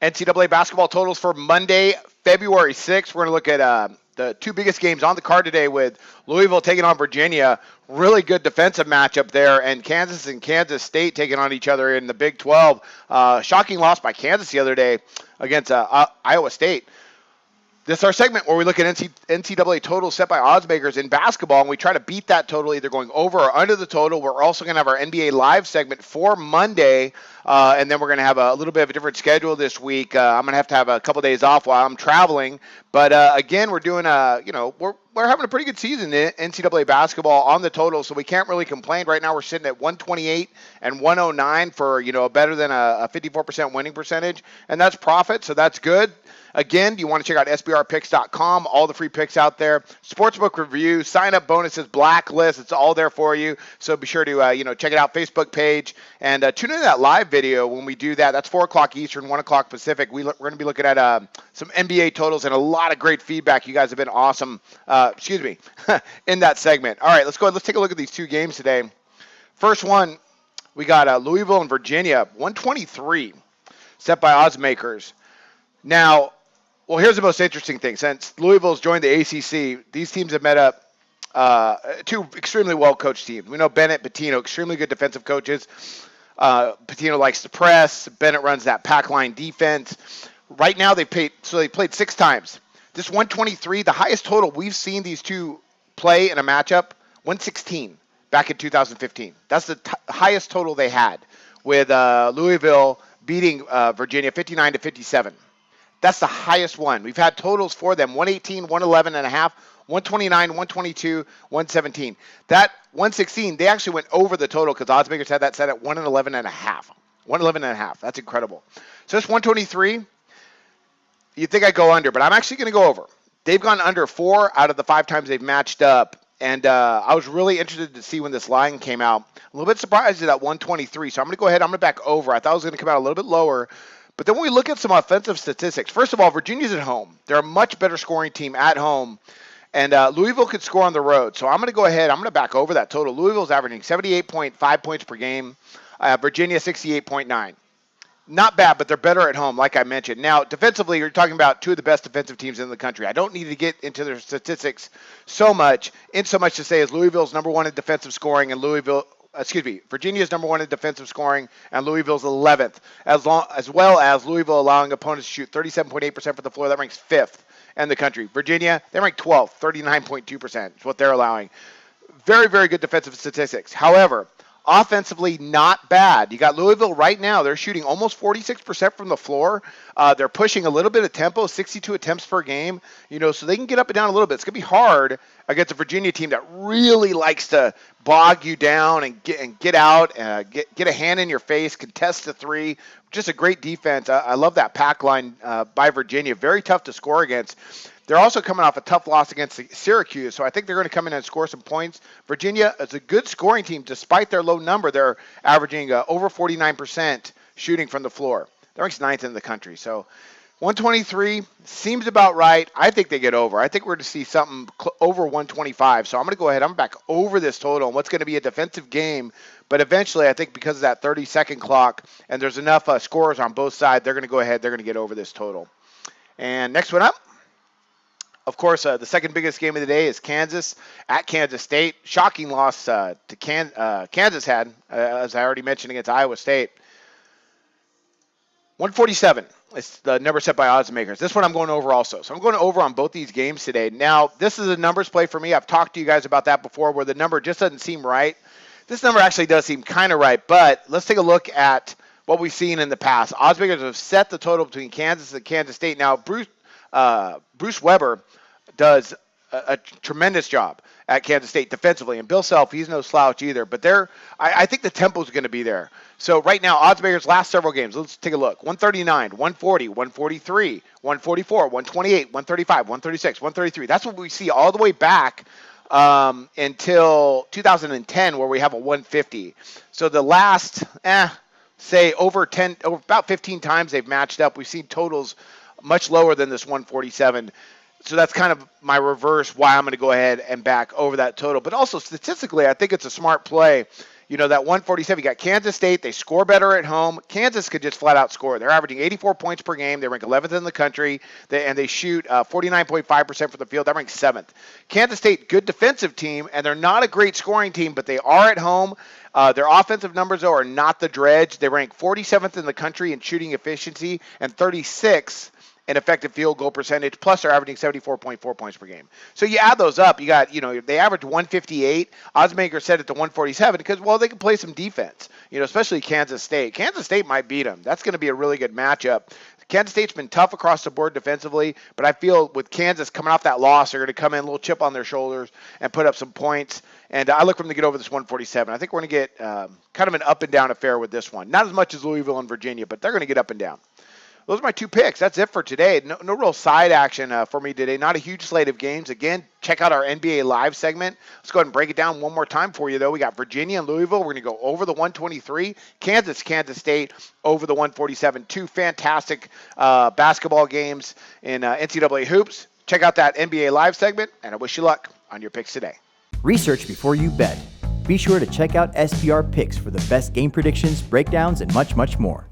NCAA basketball totals for Monday, February 6th. We're going to look at the two biggest games on the card today with Louisville taking on Virginia. Really good defensive matchup there. And Kansas and Kansas State taking on each other in the Big 12. Shocking loss by Kansas the other day against Iowa State. This is our segment where we look at NCAA totals set by oddsmakers in basketball, and we try to beat that total, either going over or under the total. We're also going to have our NBA Live segment for Monday, and then we're going to have a little bit of a different schedule this week. I'm going to have a couple days off while I'm traveling, but again, we're doing we're having a pretty good season in NCAA basketball on the total, so we can't really complain. Right now, we're sitting at 128 and 109 for better than a 54% winning percentage, and that's profit, so that's good. Again, you want to check out sbrpicks.com, all the free picks out there. Sportsbook review, sign-up bonuses, blacklist, it's all there for you. So be sure to check it out, Facebook page, and tune into that live video when we do that. That's 4 o'clock Eastern, 1 o'clock Pacific. We're going to be looking at some NBA totals and a lot of great feedback. You guys have been awesome, in that segment. All right, let's go ahead. Let's take a look at these two games today. First one, we got Louisville and Virginia, 123, set by oddsmakers. Now, well, here's the most interesting thing. Since Louisville's joined the ACC, these teams have met up, two extremely well-coached teams. We know Bennett, Pitino, extremely good defensive coaches. Pitino likes to press. Bennett runs that pack line defense. Right now, they played 6 times. This 123, the highest total we've seen these two play in a matchup, 116 back in 2015. That's the highest total they had, with Louisville beating Virginia 59-57. That's the highest one. We've had totals for them, 118, 111 and a half, 129, 122, 117. That 116, they actually went over the total because oddsmakers had that set at 111 and a half. 111 and a half. That's incredible. So this 123, you'd think I'd go under, but I'm actually going to go over. They've gone under 4 out of the 5 times they've matched up, and I was really interested to see when this line came out. A little bit surprised at that 123, so I'm going to go ahead. I'm going to back over. I thought it was going to come out a little bit lower. But then when we look at some offensive statistics, first of all, Virginia's at home. They're a much better scoring team at home, and Louisville could score on the road. So I'm going to go ahead. I'm going to back over that total. Louisville's averaging 78.5 points per game. Virginia, 68.9. Not bad, but they're better at home, like I mentioned. Now, defensively, you're talking about two of the best defensive teams in the country. I don't need to get into their statistics so much to say as Louisville's number 1 in defensive scoring, and Virginia's number 1 in defensive scoring, and Louisville's 11th, as well as Louisville allowing opponents to shoot 37.8% from the floor. That ranks 5th in the country. Virginia, they rank 12th, 39.2% is what they're allowing. Very, very good defensive statistics. However, offensively, not bad. You got Louisville right now. They're shooting almost 46% from the floor. They're pushing a little bit of tempo, 62 attempts per game, so they can get up and down a little bit. It's going to be hard against a Virginia team that really likes to bog you down and get out, get a hand in your face, contest the 3. Just a great defense. I love that pack line by Virginia. Very tough to score against. They're also coming off a tough loss against Syracuse, so I think they're going to come in and score some points. Virginia is a good scoring team despite their low number. They're averaging over 49% shooting from the floor. They're ranked 9th in the country. So 123 seems about right. I think they get over. I think we're going to see something over 125. So I'm going to go ahead. I'm back over this total and what's going to be a defensive game. But eventually, I think because of that 30-second clock and there's enough scorers on both sides, they're going to go ahead. They're going to get over this total. And next one up. Of course, the second biggest game of the day is Kansas at Kansas State. Shocking loss to Kansas had, as I already mentioned, against Iowa State. 147 is the number set by oddsmakers. This one I'm going over also. So I'm going over on both these games today. Now, this is a numbers play for me. I've talked to you guys about that before where the number just doesn't seem right. This number actually does seem kind of right, but let's take a look at what we've seen in the past. Oddsmakers have set the total between Kansas and Kansas State. Now, Bruce Weber does a tremendous job at Kansas State defensively, and Bill Self, he's no slouch either, but I think the tempo is going to be there. So right now, oddsmakers last several games, let's take a look. 139, 140, 143, 144, 128, 135, 136, 133. That's what we see all the way back until 2010, where we have a 150. So the last, say about 15 times they've matched up, we've seen totals much lower than this 147. So that's kind of my reverse why I'm going to go ahead and back over that total. But also statistically, I think it's a smart play. that 147, you got Kansas State. They score better at home. Kansas could just flat out score. They're averaging 84 points per game. They rank 11th in the country, and they shoot 49.5% from the field. That ranks 7th. Kansas State, good defensive team, and they're not a great scoring team, but they are at home. Their offensive numbers, though, are not the dredge. They rank 47th in the country in shooting efficiency and 36th in effective field goal percentage, plus they're averaging 74.4 points per game. So you add those up, you got, they average 158. Oddsmakers set it to 147 because, well, they can play some defense, especially Kansas State. Kansas State might beat them. That's going to be a really good matchup. Kansas State's been tough across the board defensively, but I feel with Kansas coming off that loss, they're going to come in a little chip on their shoulders and put up some points. And I look for them to get over this 147. I think we're going to get kind of an up and down affair with this one. Not as much as Louisville and Virginia, but they're going to get up and down. Those are my 2 picks. That's it for today. No real side action for me today. Not a huge slate of games. Again, check out our NBA Live segment. Let's go ahead and break it down one more time for you, though. We got Virginia and Louisville. We're going to go over the 123. Kansas State over the 147. 2 fantastic basketball games in NCAA hoops. Check out that NBA Live segment, and I wish you luck on your picks today. Research before you bet. Be sure to check out SPR Picks for the best game predictions, breakdowns, and much, much more.